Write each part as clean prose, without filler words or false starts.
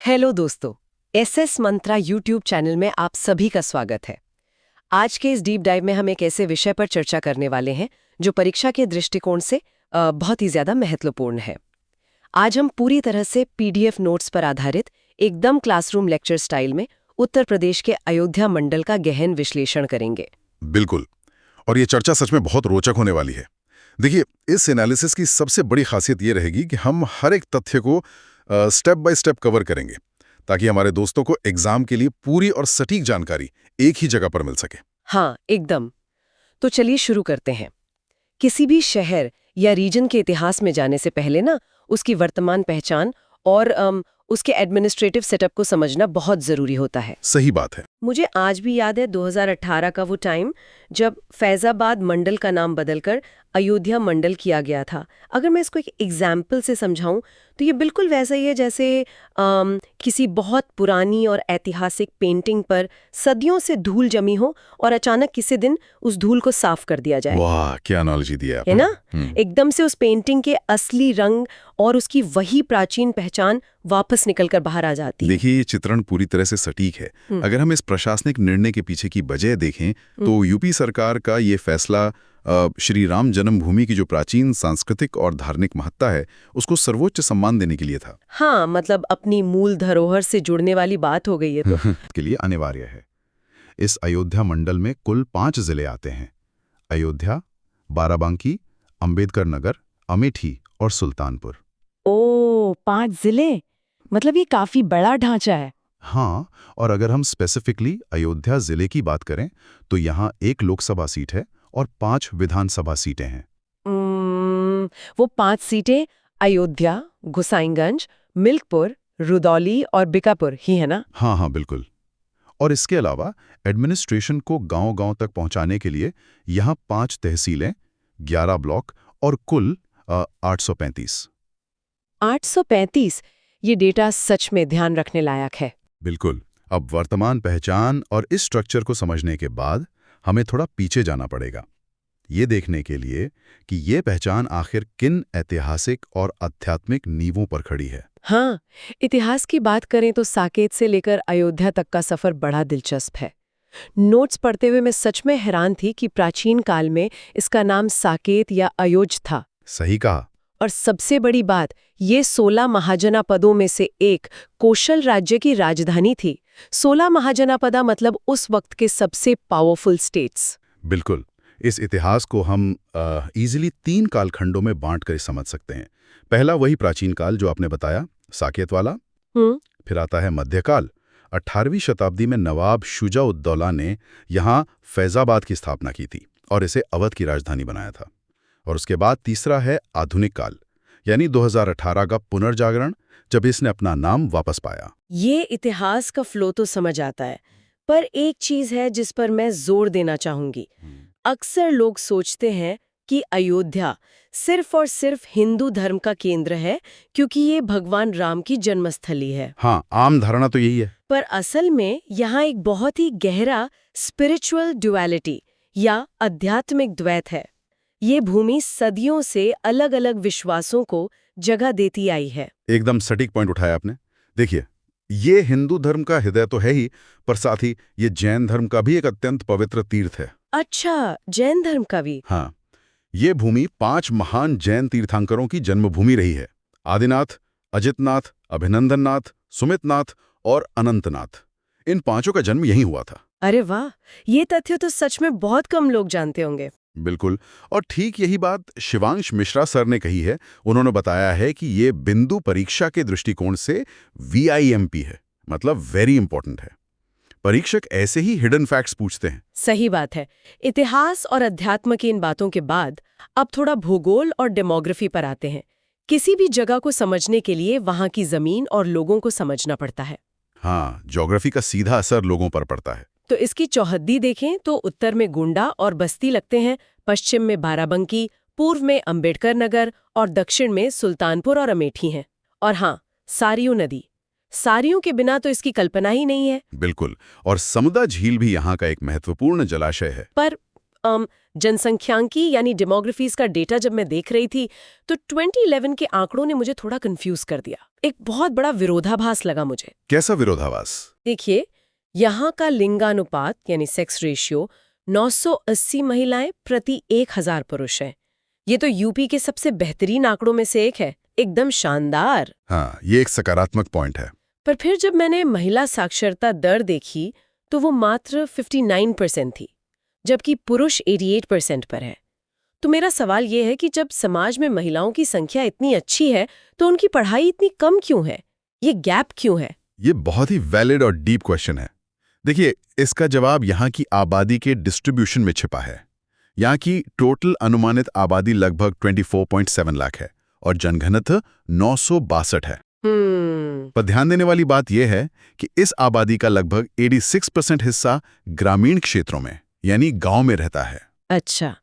Hello दोस्तों, SS मंत्रा YouTube channel में आप सभी का स्वागत है। आज के इस डीप डाइव में हम एक ऐसे विषय पर चर्चा करने वाले हैं जो परीक्षा के दृष्टिकोण से बहुत ही ज्यादा महत्वपूर्ण है। आज हम पूरी तरह से पीडीएफ नोट्स पर आधारित एकदम क्लासरूम लेक्चर स्टाइल में उत्तर प्रदेश के अयोध्या मंडल का गहन विश्लेषण करेंगे। बिल्कुल। और ये चर्चा सच में बहुत रोचक होने वाली है। देखिए, इस एनालिसिस की सबसे बड़ी खासियत ये रहेगी कि हम हर एक तथ्य को स्टेप बाय स्टेप कवर करेंगे ताकि हमारे दोस्तों को एग्जाम के लिए पूरी और सटीक जानकारी एक ही जगह पर मिल सके। हाँ, एकदम। तो चलिए शुरू करते हैं। किसी भी शहर या रीजन के इतिहास में जाने से पहले ना उसकी वर्तमान पहचान और उसके एडमिनिस्ट्रेटिव सेटअप को समझना बहुत जरूरी होता है। सही बात है। मुझे आज भी याद है 2018 का वो टाइम जब फैजाबाद मंडल का नाम बदलकर अयोध्या मंडल किया गया था। अगर मैं इसको एक एग्जाम्पल से समझाऊं तो ये बिल्कुल वैसा ही है जैसे किसी बहुत पुरानी और ऐतिहासिक पेंटिंग पर सदियों से धूल जमी हो और अचानक किसी दिन उस धूल को साफ कर दिया जाए। वाह, क्या एनालॉजी दिया है ना? आपने। एकदम से उस पेंटिंग के असली रंग और उसकी वही प्राचीन पहचान वापस निकलकर बाहर आ जाती है। देखिए, ये चित्रण पूरी तरह से सटीक है। अगर हम इस प्रशासनिक निर्णय के पीछे की वजह देखें तो यूपी सरकार का ये फैसला श्री राम जन्मभूमि की जो प्राचीन सांस्कृतिक और धार्मिक महत्ता है उसको सर्वोच्च सम्मान देने के लिए था। हाँ, मतलब अपनी मूल धरोहर से जुड़ने वाली बात हो गई है तो। के लिए अनिवार्य है। इस अयोध्या मंडल में कुल 5 जिले आते हैं: अयोध्या, बाराबंकी, अंबेडकर नगर, अमेठी और सुल्तानपुर। ओ, 5 जिले, मतलब ये काफी बड़ा ढांचा है। हाँ, और अगर हम स्पेसिफिकली अयोध्या जिले की बात करें तो यहाँ 1 लोकसभा सीट है और 5 विधानसभा सीटें हैं। वो 5 सीटें अयोध्या, गोसाईगंज, मिल्कपुर, रुदौली और बीकापुर ही है ना? हाँ, बिल्कुल। और इसके अलावा एडमिनिस्ट्रेशन को गांव-गांव तक पहुंचाने के लिए यहाँ 5 तहसीलें, 11 ब्लॉक और कुल 835। 835, ये डेटा सच में ध्यान रखने लायक है। बिल्कुल। अब वर्तमान पहचान और इस स्ट्रक्चर को समझने के बाद हमें थोड़ा पीछे जाना पड़ेगा, ये देखने के लिए कि ये पहचान आखिर किन ऐतिहासिक और आध्यात्मिक नींवों पर खड़ी है। हाँ, इतिहास की बात करें तो साकेत से लेकर अयोध्या तक का सफर बड़ा दिलचस्प है। नोट्स पढ़ते हुए मैं सच में हैरान थी कि प्राचीन काल में इसका नाम साकेत या अयोज था। सही कहा। और सबसे बड़ी बात, ये 16 महाजनापदों में से एक कोशल राज्य की राजधानी थी। 16 महाजनापदा मतलब उस वक्त के सबसे पावरफुल स्टेट्स। बिल्कुल। इस इतिहास को हम इजीली 3 कालखंडों में बांट कर समझ सकते हैं। पहला वही प्राचीन काल जो आपने बताया, साकेत वाला। फिर आता है मध्यकाल। 18वीं शताब्दी में नवाब शुजा-उद-दौला ने यहाँ फैजाबाद की स्थापना की थी और इसे अवध की राजधानी बनाया था। और उसके बाद तीसरा है आधुनिक काल, यानी 2018 का पुनर्जागरण, जब इसने अपना नाम वापस पाया। ये इतिहास का फ्लो तो समझ आता है, पर एक चीज है जिस पर मैं जोर देना चाहूंगी। अक्सर लोग सोचते हैं कि अयोध्या सिर्फ और सिर्फ हिंदू धर्म का केंद्र है क्योंकि ये भगवान राम की जन्मस्थली है। हाँ, आम धारणा तो यही है। पर असल में यहाँ एक बहुत ही गहरा स्पिरिचुअल ड्युअलिटी या आध्यात्मिक द्वैत है। ये भूमि सदियों से अलग अलग विश्वासों को जगह देती आई है। एकदम सटीक पॉइंट उठाया आपने। देखिए, ये हिंदू धर्म का हृदय तो है ही, पर साथ ही ये जैन धर्म का भी एक अत्यंत पवित्र तीर्थ है। अच्छा, जैन धर्म का भी? हाँ, ये भूमि 5 महान जैन तीर्थंकरों की जन्मभूमि रही है: आदिनाथ, अजितनाथ, अभिनंदननाथ, सुमितनाथ और अनंतनाथ। इन 5 का जन्म यहीं हुआ था। अरे वाह, ये तथ्य तो सच में बहुत कम लोग जानते होंगे। बिल्कुल। और ठीक यही बात शिवांश मिश्रा सर ने कही है। उन्होंने बताया है कि ये बिंदु परीक्षा के दृष्टिकोण से VIMP है, मतलब वेरी इंपॉर्टेंट है। परीक्षक ऐसे ही हिडन फैक्ट्स पूछते हैं। सही बात है। इतिहास और अध्यात्म की इन बातों के बाद अब थोड़ा भूगोल और डेमोग्राफी पर आते हैं। किसी भी जगह को समझने के लिए वहाँ की जमीन और लोगों को समझना पड़ता है। हाँ, ज्योग्राफी का सीधा असर लोगों पर पड़ता है। तो इसकी चौहद्दी देखें तो उत्तर में गोंडा और बस्ती लगते हैं, पश्चिम में बाराबंकी, पूर्व में अंबेडकर नगर और दक्षिण में सुल्तानपुर और अमेठी हैं। और हाँ, सारियू नदी। सारियों के बिना तो इसकी कल्पना ही नहीं है। बिल्कुल। और समुद्र झील भी यहाँ का एक महत्वपूर्ण जलाशय है। पर जनसंख्यांकी यानी डेमोग्राफीज का डेटा जब मैं देख रही थी तो 2011 के आंकड़ों ने मुझे थोड़ा कंफ्यूज कर दिया। एक बहुत बड़ा विरोधाभास लगा मुझे। कैसा विरोधाभास? देखिए, यहाँ का लिंगानुपात यानी सेक्स रेशियो 980 महिलाएं प्रति 1000 पुरुष है। ये तो यूपी के सबसे बेहतरीन आंकड़ों में से एक है, एकदम शानदार। हाँ, ये एक सकारात्मक पॉइंट है। पर फिर जब मैंने महिला साक्षरता दर देखी तो वो मात्र 59% थी, जबकि पुरुष 88% पर है। तो मेरा सवाल ये है कि जब समाज में महिलाओं की संख्या इतनी अच्छी है तो उनकी पढ़ाई इतनी कम क्यों है? ये गैप क्यों है? ये बहुत ही वैलिड और डीप क्वेश्चन है। देखिए, इसका जवाब यहाँ की आबादी के डिस्ट्रीब्यूशन में छिपा है। यहाँ की टोटल अनुमानित आबादी लगभग 24.7 लाख है और जनघनत्व 962 है। पर ध्यान देने वाली बात यह है कि इस आबादी का लगभग 86% हिस्सा ग्रामीण क्षेत्रों में यानी गांव में रहता है। अच्छा,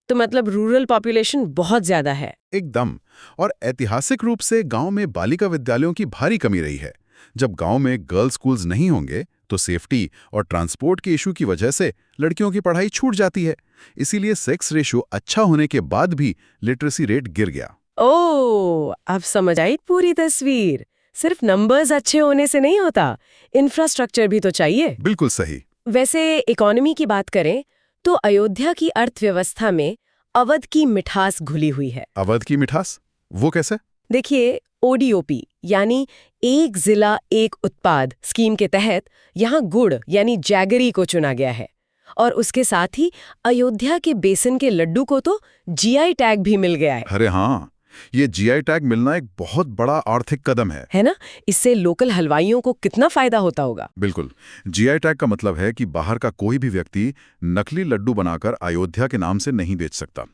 तो मतलब रूरल पॉपुलेशन बहुत ज्यादा है। एकदम। और ऐतिहासिक रूप से गांव में बालिका विद्यालयों की भारी कमी रही है। जब गांव में गर्ल्स स्कूल्स नहीं होंगे तो सेफ्टी और ट्रांसपोर्ट के इशू की वजह से लड़कियों की पढ़ाई छूट जाती है। इसीलिए सेक्स रेशियो अच्छा होने के बाद भी लिटरेसी रेट गिर गया। ओह, अब समझ आई पूरी तस्वीर। सिर्फ नंबर्स अच्छे होने से नहीं होता, इंफ्रास्ट्रक्चर भी तो चाहिए। बिल्कुल सही। वैसे इकोनॉमी की बात करें तो अयोध्या की अर्थव्यवस्था में अवध की मिठास घुली हुई है। अवध की मिठास? वो कैसे? देखिए, ओडीओपी यानी एक जिला एक उत्पाद स्कीम के तहत यहाँ गुड़ यानी जैगरी को चुना गया है और उसके साथ ही अयोध्या के बेसन के लड्डू को तो जीआई टैग भी मिल गया है। अरे हाँ, ये जीआई टैग मिलना एक बहुत बड़ा आर्थिक कदम है ना? इससे लोकल हलवाइयों को कितना फायदा होता होगा। बिल्कुल। जीआई टैग का मतलब है कि बाहर का कोई भी व्यक्ति नकली लड्डू बनाकर अयोध्या के नाम से नहीं बेच सकता।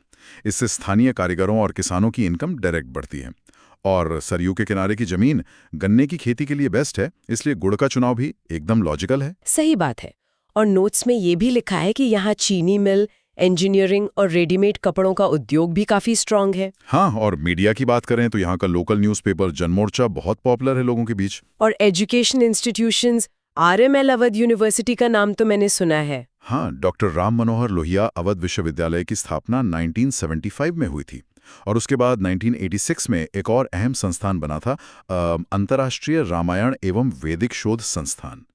इससे स्थानीय कारीगरों और किसानों की इनकम डायरेक्ट बढ़ती है। और सरयू के किनारे की जमीन गन्ने की खेती के लिए बेस्ट है, इसलिए गुड़ का चुनाव भी एकदम लॉजिकल है। सही बात है। और नोट्स में ये भी लिखा है कि यहाँ चीनी मिल, इंजीनियरिंग और रेडीमेड कपड़ों का उद्योग भी काफी स्ट्रांग है। हाँ, और मीडिया की बात करें तो यहाँ का लोकल न्यूज़पेपर जनमोर्चा बहुत पॉपुलर है लोगों के बीच। और education institutions, RML Awadh university का नाम तो मैंने सुना है। हाँ, डॉक्टर राम मनोहर लोहिया अवध विश्वविद्यालय की स्थापना 1975 में हुई थी और उसके बाद 1986 में एक और अहम संस्थान बना था, अंतर्राष्ट्रीय रामायण एवं वैदिक शोध संस्थान।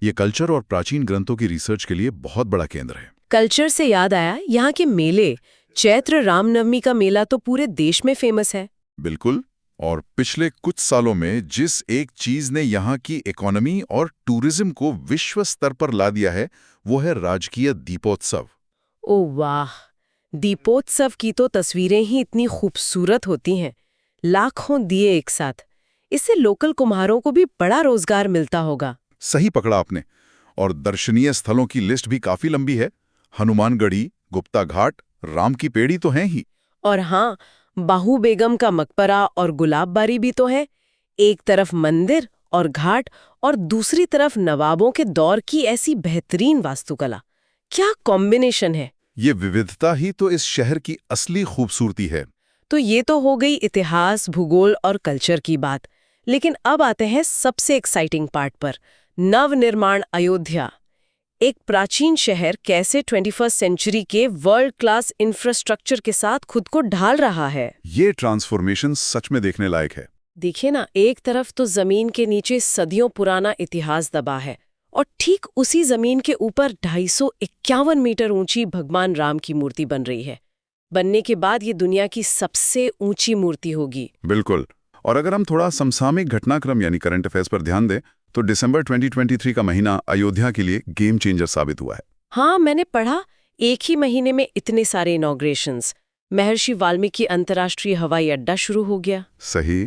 ये कल्चर और प्राचीन ग्रंथों की रिसर्च के लिए बहुत बड़ा केंद्र है। कल्चर से याद आया, यहाँ के मेले, चैत्र रामनवमी का मेला तो पूरे देश में फेमस है। बिल्कुल। और पिछले कुछ सालों में जिस एक चीज ने यहाँ की इकोनॉमी और टूरिज्म को विश्व स्तर पर ला दिया है वो है राजकीय दीपोत्सव। ओह वाह, दीपोत्सव की तो तस्वीरें ही इतनी खूबसूरत होती हैं, लाखों दिए एक साथ। इससे लोकल कुम्हारों को भी बड़ा रोजगार मिलता होगा। सही पकड़ा आपने। और दर्शनीय स्थलों की लिस्ट भी काफी लंबी है। हनुमानगढ़ी, गुप्ता घाट, राम की पेड़ी तो हैं ही। और हाँ, बाहू बेगम का मकबरा और गुलाबबारी भी तो है। एक तरफ मंदिर और घाट और दूसरी तरफ नवाबों के दौर की ऐसी बेहतरीन वास्तुकला। क्या कॉम्बिनेशन है! ये विविधता ही तो इस शहर की असली खूबसूरती है। तो ये तो हो गई इतिहास, भूगोल और कल्चर की बात। लेकिन अब आते हैं सबसे एक्साइटिंग पार्ट पर, नवनिर्माण अयोध्या। एक प्राचीन शहर कैसे 21वीं सेंचुरी के वर्ल्ड क्लास इंफ्रास्ट्रक्चर के साथ खुद को ढाल रहा है। ये ट्रांसफॉर्मेशन सच में देखने लायक है। देखिए ना, एक तरफ तो जमीन के नीचे सदियों पुराना इतिहास दबा है और ठीक उसी जमीन के ऊपर 251 मीटर ऊंची भगवान राम की मूर्ति बन रही है। बनने के बाद ये दुनिया की सबसे ऊंची मूर्ति होगी। बिल्कुल। और अगर हम थोड़ा समसामयिक घटनाक्रम यानी करंट अफेयर्स पर ध्यान दें तो दिसंबर 2023 का महीना अयोध्या के लिए गेम चेंजर साबित हुआ है। हाँ, मैंने पढ़ा, एक ही महीने में इतने सारे इनॉग्रेशंस। महर्षि वाल्मीकि अंतर्राष्ट्रीय हवाई अड्डा शुरू हो गया। सही।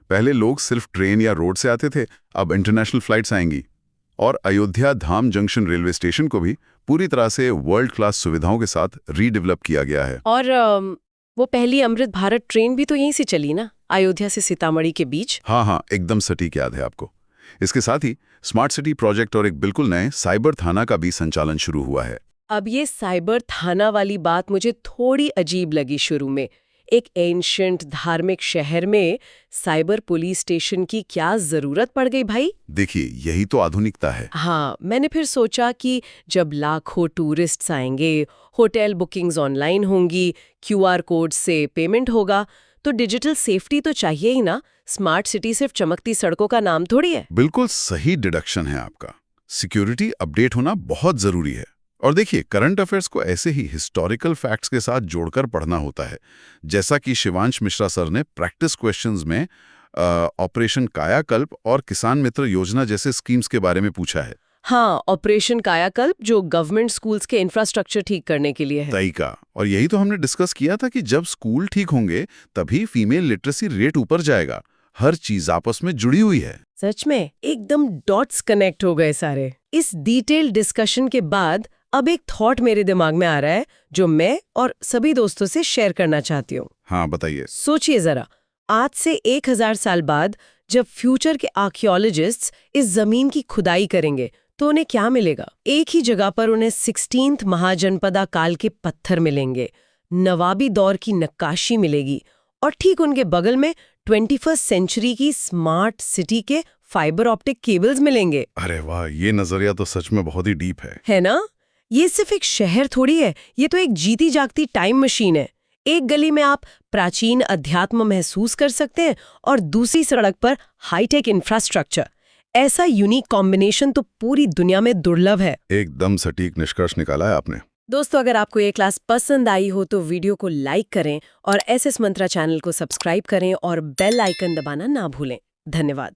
पहले लोग सिर्फ ट्रेन या रोड से आते थे, अब इंटरनेशनल फ्लाइट्स आएंगी। और अयोध्या धाम जंक्शन रेलवे स्टेशन को भी पूरी तरह से वर्ल्ड क्लास सुविधाओं के साथ रीडेवलप किया गया है। और वो पहली अमृत भारत ट्रेन भी तो यहीं से चली ना, अयोध्या से सीतामढ़ी के बीच। हाँ, एकदम सटीक याद है आपको। इसके साथ ही स्मार्ट सिटी प्रोजेक्ट और एक बिल्कुल नए साइबर थाना का भी संचालन शुरू हुआ है। अब ये साइबर थाना वाली बात मुझे थोड़ी अजीब लगी शुरू में। एक एंशिएंट धार्मिक शहर में साइबर पुलिस स्टेशन की क्या जरूरत पड़ गई भाई? देखिए, यही तो आधुनिकता है। हाँ, मैंने फिर सोचा कि जब लाखों टूरिस्ट्स आएंगे, होटल बुकिंग्स ऑनलाइन होंगी, क्यूआर कोड से पेमेंट होगा, तो डिजिटल सेफ्टी तो चाहिए ही ना। स्मार्ट सिटी सिर्फ चमकती सड़कों का नाम थोड़ी है। बिल्कुल सही डिडक्शन है आपका। सिक्योरिटी अपडेट होना बहुत जरूरी है। और देखिए, करंट अफेयर्स को ऐसे ही हिस्टोरिकल फैक्ट्स के साथ जोड़कर पढ़ना होता है। जैसा कि शिवांश मिश्रा सर ने प्रैक्टिस क्वेश्चंस में ऑपरेशन कायाकल्प और किसान मित्र योजना जैसे स्कीम्स के बारे में पूछा है। हाँ, ऑपरेशन कायाकल्प जो गवर्नमेंट स्कूल्स के इंफ्रास्ट्रक्चर ठीक करने के लिए है। सही कहा। और यही तो हमने डिस्कस किया था कि जब स्कूल ठीक होंगे तभी फीमेल लिटरेसी रेट ऊपर जाएगा। हर चीज आपस में जुड़ी हुई है। सच में एकदम डॉट्स कनेक्ट हो गए सारे। इस डिटेल डिस्कशन के बाद अब एक थॉट मेरे दिमाग में आ रहा है जो मैं और सभी दोस्तों से शेयर करना चाहती हूँ। हाँ, बताइए। सोचिए जरा, आज से 1000 साल बाद जब फ्यूचर के आर्कियोलॉजिस्ट्स इस जमीन की खुदाई करेंगे तो उन्हें क्या मिलेगा? एक ही जगह पर उन्हें 16th महाजनपदा काल के पत्थर मिलेंगे, नवाबी दौर की नक्काशी मिलेगी और ठीक उनके बगल में 21st सेंचुरी की स्मार्ट सिटी के फाइबर ऑप्टिक केबल्स मिलेंगे। अरे वाह, ये नजरिया तो सच में बहुत ही डीप है ना? ये सिर्फ एक शहर थोड़ी है, ये तो एक जीती जागती टाइम मशीन है। एक गली में आप प्राचीन अध्यात्म महसूस कर सकते हैं और दूसरी सड़क पर हाईटेक इंफ्रास्ट्रक्चर। ऐसा यूनिक कॉम्बिनेशन तो पूरी दुनिया में दुर्लभ है। एकदम सटीक निष्कर्ष निकाला है आपने। दोस्तों, अगर आपको ये क्लास पसंद आई हो तो वीडियो को लाइक करें और एसएस मंत्रा चैनल को सब्सक्राइब करें और बेल आइकन दबाना ना भूलें। धन्यवाद।